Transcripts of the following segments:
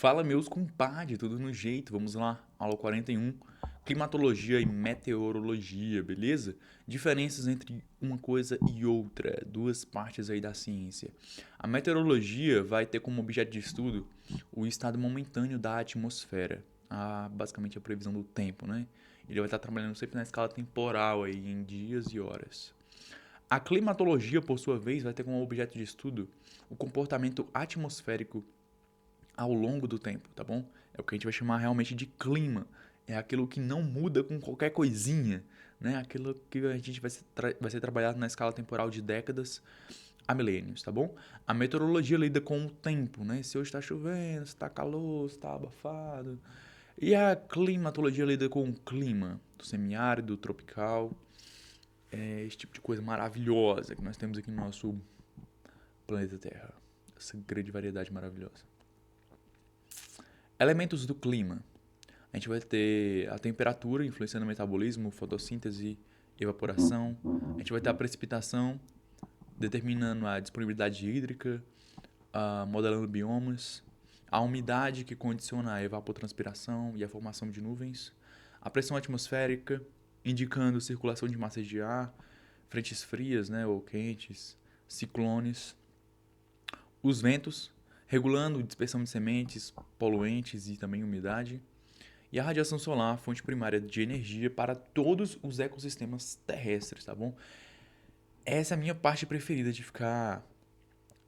Fala, meus compadres, tudo no jeito? Vamos lá, aula 41, climatologia e meteorologia, beleza? Diferenças entre uma coisa e outra, duas partes aí da ciência. A meteorologia vai ter como objeto de estudo o estado momentâneo da atmosfera, basicamente a previsão do tempo, né? Ele vai estar trabalhando sempre na escala temporal aí, em dias e horas. A climatologia, por sua vez, vai ter como objeto de estudo o comportamento atmosférico ao longo do tempo, tá bom? É o que a gente vai chamar realmente de clima. É aquilo que não muda com qualquer coisinha, né? Aquilo que a gente vai ser trabalhado na escala temporal de décadas a milênios, tá bom? A meteorologia lida com o tempo, né? Se hoje está chovendo, se está calor, se está abafado. E a climatologia lida com o clima, do semiárido, tropical, esse tipo de coisa maravilhosa que nós temos aqui no nosso planeta Terra. Essa grande variedade maravilhosa. Elementos do clima. A gente vai ter a temperatura influenciando o metabolismo, fotossíntese, evaporação. A gente vai ter a precipitação, determinando a disponibilidade hídrica, modelando biomas. A umidade, que condiciona a evapotranspiração e a formação de nuvens. A pressão atmosférica, indicando circulação de massas de ar, frentes frias, né, ou quentes, ciclones. Os ventos, regulando dispersão de sementes, poluentes e também umidade. E a radiação solar, fonte primária de energia para todos os ecossistemas terrestres, tá bom? Essa é a minha parte preferida de ficar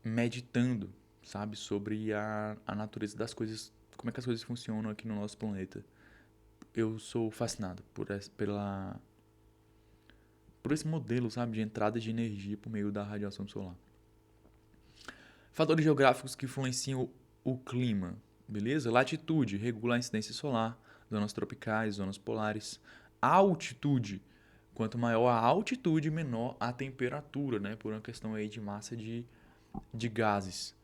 meditando, sabe? Sobre a natureza das coisas, como é que as coisas funcionam aqui no nosso planeta. Eu sou fascinado por esse modelo, sabe? De entrada de energia por meio da radiação solar. Fatores geográficos que influenciam o clima, beleza? Latitude, regula a incidência solar, zonas tropicais, zonas polares. Altitude, quanto maior a altitude, menor a temperatura, né? Por uma questão aí de massa de gases.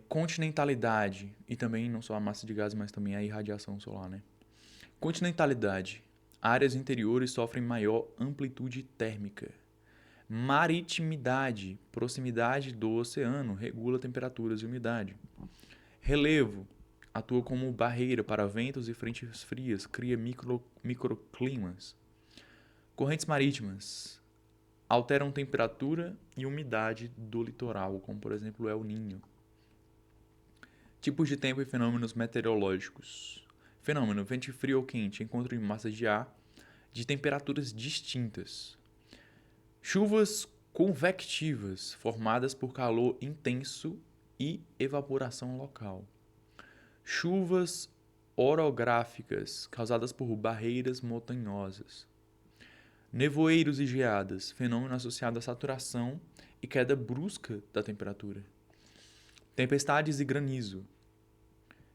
Continentalidade, e também não só a massa de gases, mas também a irradiação solar, né? Continentalidade, áreas interiores sofrem maior amplitude térmica. Maritimidade, proximidade do oceano, regula temperaturas e umidade. Relevo, atua como barreira para ventos e frentes frias, cria microclimas. Correntes marítimas, alteram temperatura e umidade do litoral, como por exemplo o El Niño. Tipos de tempo e fenômenos meteorológicos. Fenômeno, vento frio ou quente, encontro de massas de ar de temperaturas distintas. Chuvas convectivas, formadas por calor intenso e evaporação local. Chuvas orográficas, causadas por barreiras montanhosas. Nevoeiros e geadas, fenômeno associado à saturação e queda brusca da temperatura. Tempestades e granizo,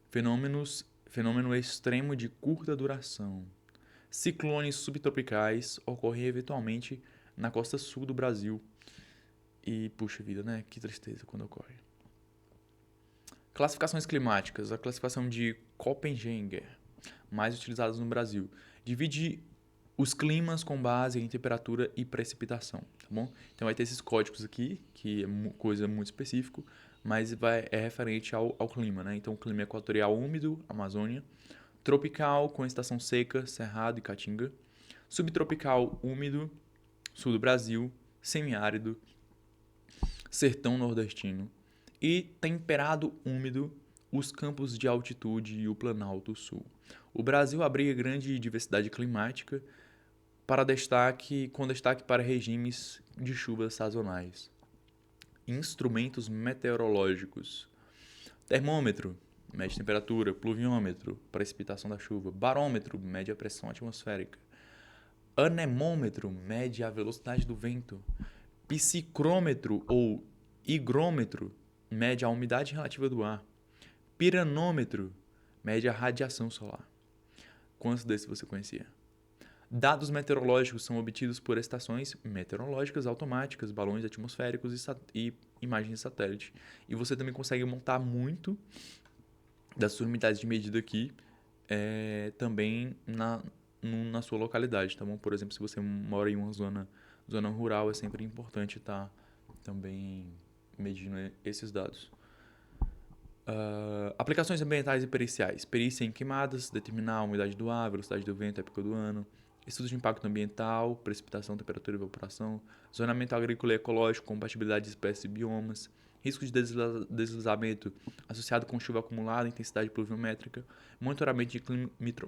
fenômeno extremo de curta duração. Ciclones subtropicais ocorrem eventualmente na costa sul do Brasil. E, puxa vida, né? Que tristeza quando ocorre. Classificações climáticas. A classificação de Köppen-Geiger, mais utilizada no Brasil, divide os climas com base em temperatura e precipitação, tá bom? Então vai ter esses códigos aqui, que é coisa muito específica, mas é referente ao clima, né? Então, clima equatorial úmido, Amazônia. Tropical, com estação seca, Cerrado e Caatinga. Subtropical, úmido, sul do Brasil. Semiárido, sertão nordestino. E temperado úmido, os campos de altitude e o Planalto Sul. O Brasil abriga grande diversidade climática, com destaque para regimes de chuvas sazonais. Instrumentos meteorológicos. Termômetro, mede temperatura. Pluviômetro, precipitação da chuva. Barômetro, mede a pressão atmosférica. Anemômetro, mede a velocidade do vento. Psicrômetro ou higrômetro, mede a umidade relativa do ar. Piranômetro, mede a radiação solar. Quantos desses você conhecia? Dados meteorológicos são obtidos por estações meteorológicas automáticas, balões atmosféricos e imagens de satélite. E você também consegue montar muito das suas unidades de medida aqui também na sua localidade, tá bom? Por exemplo, se você mora em uma zona rural, é sempre importante estar também medindo esses dados. Aplicações ambientais e periciais. Perícia em queimadas, determinar a umidade do ar, velocidade do vento, época do ano. Estudos de impacto ambiental, precipitação, temperatura e evaporação. Zonamento agrícola e ecológico, compatibilidade de espécies e biomas. Risco de deslizamento associado com chuva acumulada, intensidade pluviométrica. Monitoramento de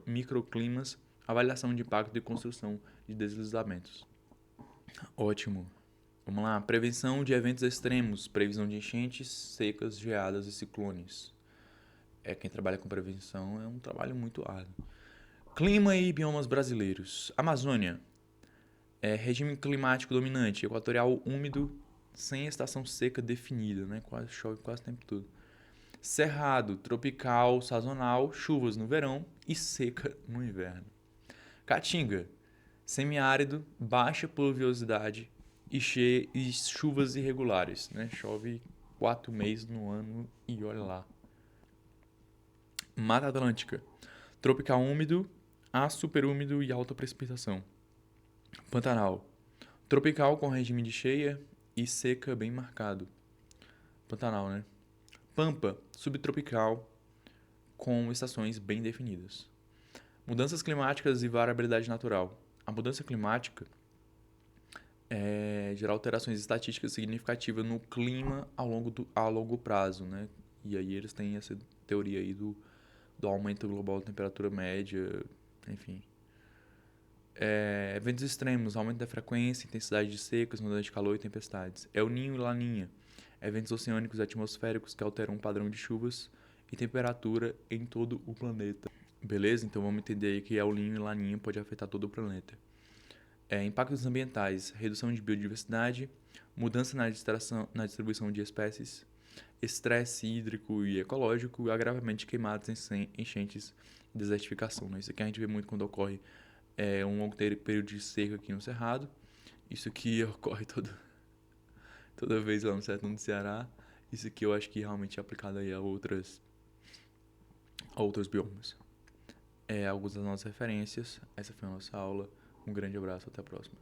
microclimas. Avaliação de impacto e construção de deslizamentos. Ótimo. Vamos lá. Prevenção de eventos extremos. Previsão de enchentes, secas, geadas e ciclones. Quem trabalha com prevenção é um trabalho muito árduo. Clima e biomas brasileiros. Amazônia. Regime climático dominante. Equatorial úmido, sem estação seca definida, né? Chove quase o tempo todo. Cerrado, tropical, sazonal, chuvas no verão e seca no inverno. Caatinga. Semiárido, baixa pluviosidade e chuvas irregulares, né? Chove 4 meses no ano e olha lá. Mata Atlântica. Tropical úmido, a superúmido e alta precipitação. Pantanal. Tropical com regime de cheia e seca bem marcado. Pantanal, né? Pampa. Subtropical com estações bem definidas. Mudanças climáticas e variabilidade natural. A mudança climática gera alterações estatísticas significativas no clima a longo prazo, né? E aí eles têm essa teoria aí do aumento global da temperatura média, enfim. Eventos extremos, aumento da frequência, intensidade de secas, mudança de calor e tempestades. El Niño e Laninha, eventos oceânicos e atmosféricos que alteram o padrão de chuvas e temperatura em todo o planeta. Beleza? Então vamos entender aí que El Niño e Laninha pode afetar todo o planeta. Impactos ambientais, redução de biodiversidade, mudança na distribuição de espécies, estresse hídrico e ecológico, agravamento de queimadas, enchentes e desertificação. Né? Isso aqui a gente vê muito quando ocorre um longo período de seca aqui no Cerrado. Isso aqui ocorre toda vez lá no sertão do Ceará. Isso aqui eu acho que realmente é aplicado aí a outros biomas. Algumas das nossas referências. Essa foi a nossa aula. Um grande abraço, até a próxima.